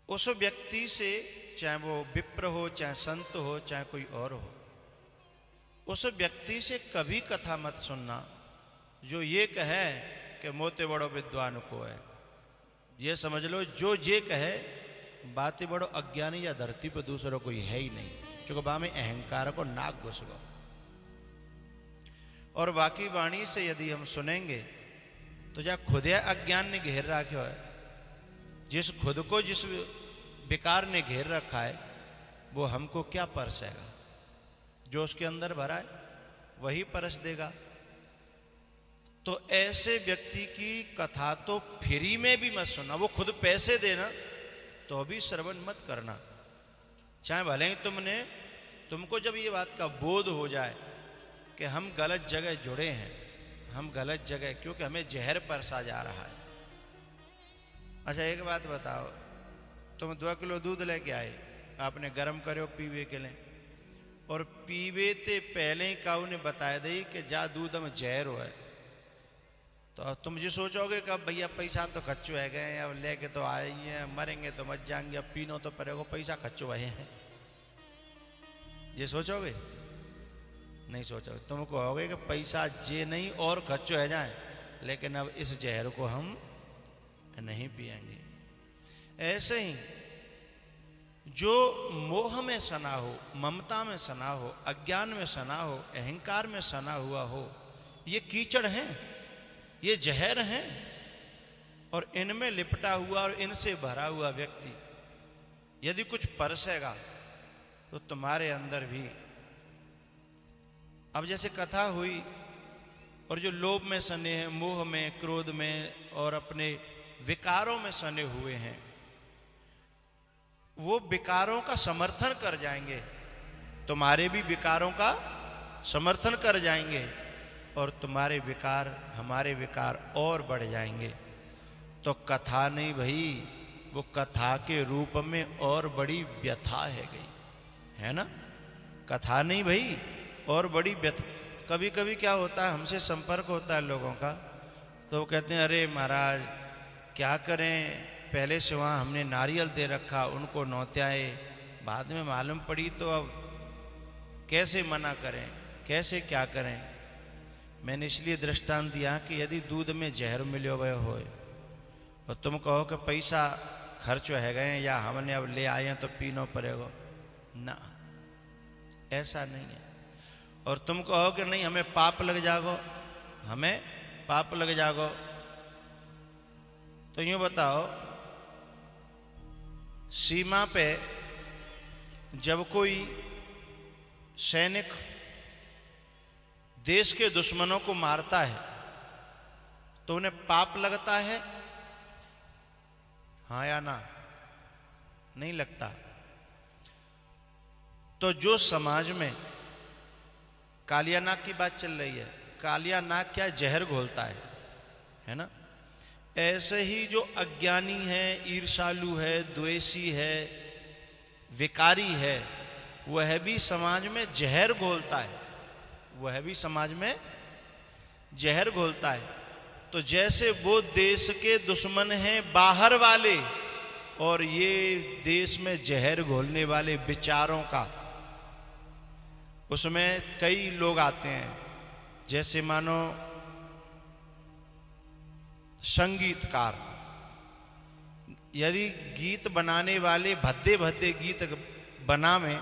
उस व्यक्ति से, चाहे वो विप्र हो, चाहे संत हो, चाहे कोई और हो, उस व्यक्ति से कभी कथा मत सुनना जो ये कहे कि मोते बड़ो विद्वान को है। ये समझ लो जो ये कहे बातें बड़ो अज्ञानी या धरती पर दूसरों कोई है ही नहीं, चूंकि बा में अहंकार को नाक घुस गो। और बाकी वाणी से यदि हम सुनेंगे तो जा खुद अज्ञान ने घेर रखा है, जिस खुद को जिस विकार ने घेर रखा है वो हमको क्या परसेगा? जो उसके अंदर भरा है वही परस देगा। तो ऐसे व्यक्ति की कथा तो फ्री में भी मत सुनना, वो खुद पैसे देना तो भी श्रवण मत करना। चाहे भले ही तुमको जब ये बात का बोध हो जाए कि हम गलत जगह जुड़े हैं, हम गलत जगह, क्योंकि हमें जहर परसा जा रहा है। अच्छा एक बात बताओ, तुम 2 किलो दूध लेके आए, आपने गर्म करो पीवे के लिए, और पीवे ते पहले ही काऊ ने बताया दी कि जा दूध में जहर है, तो तुम जी सोचोगे कि अब भैया पैसा तो खर्चो है गए, अब लेके तो आए ही हैं, मरेंगे तो मत जाएंगे, अब पीनो तो पड़ेगा, पैसा खर्चो है हैं। ये सोचोगे? नहीं सोचोगे। तुम कहोगे कि पैसा जे नहीं और खर्चो है जाए, लेकिन अब इस जहर को हम नहीं पिएंगे। ऐसे ही जो मोह में सना हो, ममता में सना हो, अज्ञान में सना हो, अहंकार में सना हुआ हो, ये कीचड़ हैं, ये जहर हैं, और इनमें लिपटा हुआ और इनसे भरा हुआ व्यक्ति यदि कुछ परसेगा तो तुम्हारे अंदर भी, अब जैसे कथा हुई, और जो लोभ में सने हैं, मोह में, क्रोध में और अपने विकारों में सने हुए हैं, वो विकारों का समर्थन कर जाएंगे, तुम्हारे भी विकारों का समर्थन कर जाएंगे, और तुम्हारे विकार, हमारे विकार और बढ़ जाएंगे। तो कथा नहीं भाई, वो कथा के रूप में और बड़ी व्यथा है गई, है ना? कथा नहीं भाई, और बड़ी व्यथा। कभी कभी क्या होता है, हमसे संपर्क होता है लोगों का, तो वो कहते हैं अरे महाराज क्या करें, पहले से वहाँ हमने नारियल दे रखा, उनको नौत्याए, बाद में मालूम पड़ी तो अब कैसे मना करें, कैसे क्या करें। मैंने इसलिए दृष्टांत दिया कि यदि दूध में जहर मिले हुए हो और तुम कहो कि पैसा खर्च है गए या हमने अब ले आए हैं तो पीनो पड़ेगा, ना, ऐसा नहीं है। और तुम कहो कि नहीं हमें पाप लग जागो, हमें पाप लग जागो, तो यूं बताओ, सीमा पे जब कोई सैनिक देश के दुश्मनों को मारता है तो उन्हें पाप लगता है, हाँ या ना? नहीं लगता। तो जो समाज में कालिया नाग की बात चल रही है, कालिया नाग क्या जहर घोलता है ना? ऐसे ही जो अज्ञानी है, ईर्षालु है, द्वेषी है, विकारी है, वह भी समाज में जहर घोलता है, वह भी समाज में जहर घोलता है। तो जैसे वो देश के दुश्मन हैं बाहर वाले, और ये देश में जहर घोलने वाले विचारों का, उसमें कई लोग आते हैं। जैसे मानो संगीतकार, यदि गीत बनाने वाले भद्दे भद्दे गीत बनावे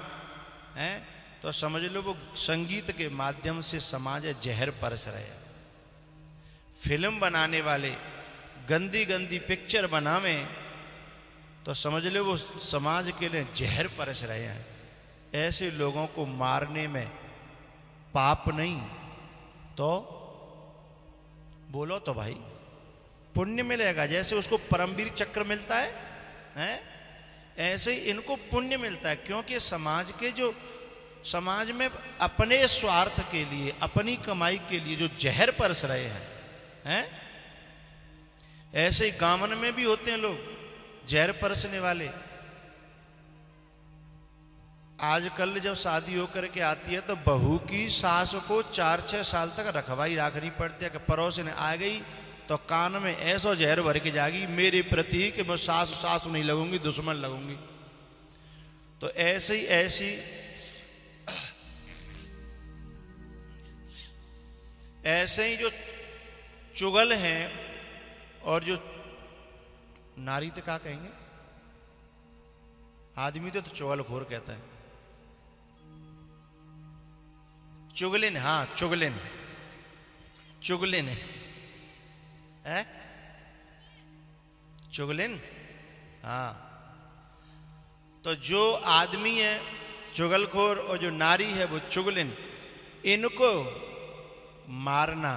हैं तो समझ लो वो संगीत के माध्यम से समाज जहर परस रहे हैं। फिल्म बनाने वाले गंदी गंदी पिक्चर बनावे तो समझ लो वो समाज के लिए जहर परस रहे हैं। ऐसे लोगों को मारने में पाप नहीं तो बोलो तो भाई पुण्य मिलेगा। जैसे उसको परमवीर चक्र मिलता है, ऐसे ही इनको पुण्य मिलता है, क्योंकि समाज के जो समाज में अपने स्वार्थ के लिए, अपनी कमाई के लिए जो जहर परस रहे हैं, ऐसे ही गांवन में भी होते हैं लोग जहर परसने वाले। आजकल जब शादी होकर के आती है तो बहू की सास को 4-6 साल तक रखवाई रखनी पड़ती है कि पड़ोस ने आ गई तो कान में ऐसा जहर भर के जाएगी मेरे प्रति कि मैं सास नहीं लगूंगी, दुश्मन लगूंगी। तो ऐसी ऐसे ही जो चुगल हैं और जो नारी तो क्या कहेंगे, आदमी तो चुगलखोर कहता है, चुगलिन, हाँ चुगलिन, चुगलिन है, चुगलिन, हाँ। तो जो आदमी है चुगलखोर और जो नारी है वो चुगलिन, इनको मारना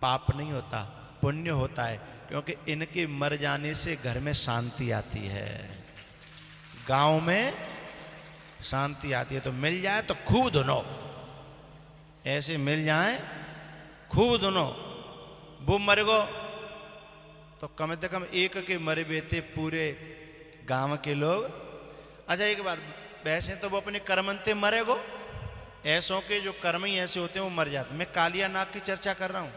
पाप नहीं होता, पुण्य होता है, क्योंकि इनके मर जाने से घर में शांति आती है, गांव में शांति आती है। तो मिल जाए तो खूब धुनो, ऐसे मिल जाए खूब धुनो। वो मर गो तो कम से कम एक के मरे बेते पूरे गांव के लोग। अच्छा एक बात, वैसे तो वो अपने कर्मंते मरेगो, ऐसों के जो कर्म ही ऐसे होते हैं वो मर जाते। मैं कालिया नाग की चर्चा कर रहा हूं,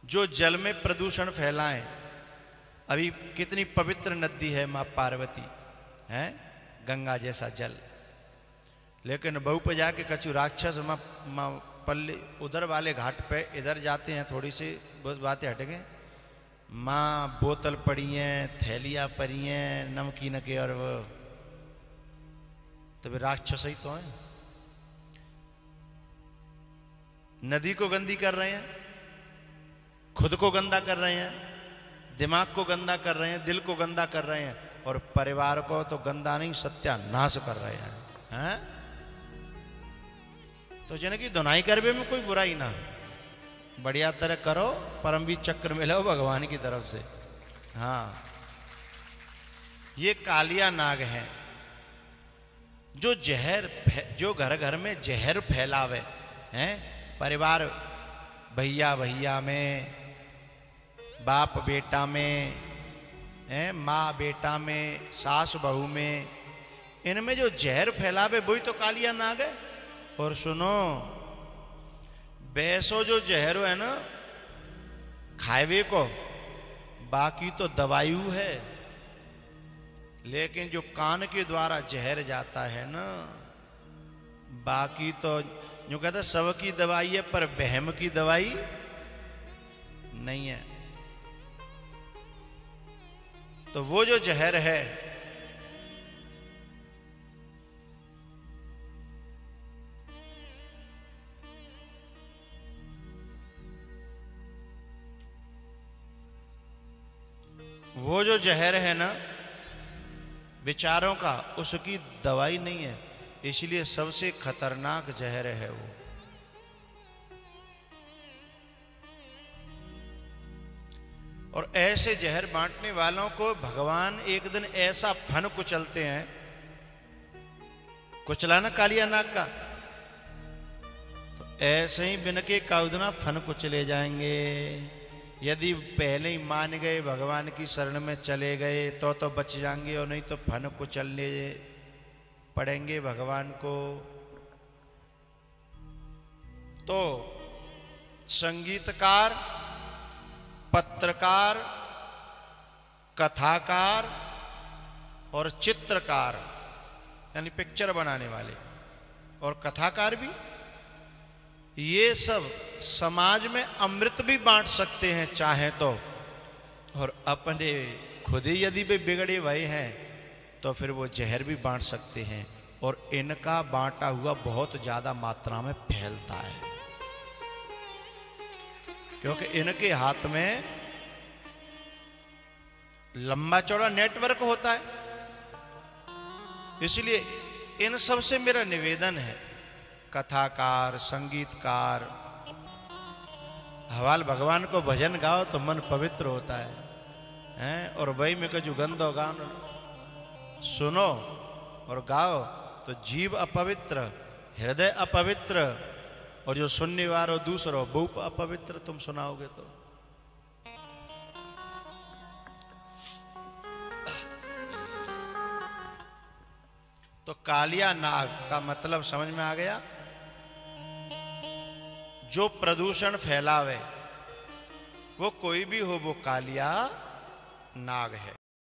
जो जल में प्रदूषण फैलाएं। अभी कितनी पवित्र नदी है मां पार्वती है, गंगा जैसा जल, लेकिन बहु पे जाके कछु राक्षस मां पल्ले उधर वाले घाट पे इधर जाते हैं, थोड़ी सी बस बातें हट गए, मां बोतल पड़ी हैं, थैलियां पड़ी हैं नमकीन के, और वो तो राक्षस ही तो है। नदी को गंदी कर रहे हैं, खुद को गंदा कर रहे हैं, दिमाग को गंदा कर रहे हैं, दिल को गंदा कर रहे हैं, और परिवार को तो गंदा नहीं सत्यानाश कर रहे हैं। तो जन की धुनाई करवे में कोई बुराई ना, बढ़िया तरह करो, परमवीर चक्र मिलो भगवान की तरफ से। हाँ, ये कालिया नाग है जो जहर, जो घर घर में जहर फैलावे हैं, परिवार भैया भैया में, बाप बेटा में, माँ बेटा में, सास बहू में, इनमें जो जहर फैलावे वही तो कालिया नाग है। और सुनो, बैसो जो जहर है ना खाएवे को, बाकी तो दवायु है, लेकिन जो कान के द्वारा जहर जाता है ना, बाकी तो जो कहता सब की दवाई है पर बहम की दवाई नहीं है। तो वो जो जहर है वो जो जहर है ना विचारों का, उसकी दवाई नहीं है, इसलिए सबसे खतरनाक जहर है वो। और ऐसे जहर बांटने वालों को भगवान एक दिन ऐसा फन कुचलते हैं, कुचलाना कालिया नाग का, तो ऐसे ही बिन के काउदना फन कुचले जाएंगे। यदि पहले ही मान गए, भगवान की शरण में चले गए तो बच जाएंगे, और नहीं तो फन कुचलने पड़ेंगे भगवान को। तो संगीतकार, पत्रकार, कथाकार और चित्रकार यानी पिक्चर बनाने वाले और कथाकार भी, ये सब समाज में अमृत भी बांट सकते हैं चाहे तो, और अपने खुद ही यदि वे बिगड़े हुए हैं तो फिर वो जहर भी बांट सकते हैं, और इनका बांटा हुआ बहुत ज्यादा मात्रा में फैलता है, क्योंकि इनके हाथ में लंबा चौड़ा नेटवर्क होता है। इसलिए इन सब से मेरा निवेदन है, कथाकार, संगीतकार, हवाल भगवान को भजन गाओ तो मन पवित्र होता है, और वही में जो गंदो गान सुनो और गाओ तो जीव अपवित्र, हृदय अपवित्र, और जो सुनने वालों दूसरों वो अपवित्र तुम सुनाओगे तो कालिया नाग का मतलब समझ में आ गया। जो प्रदूषण फैलावे वो कोई भी हो, वो कालिया नाग है।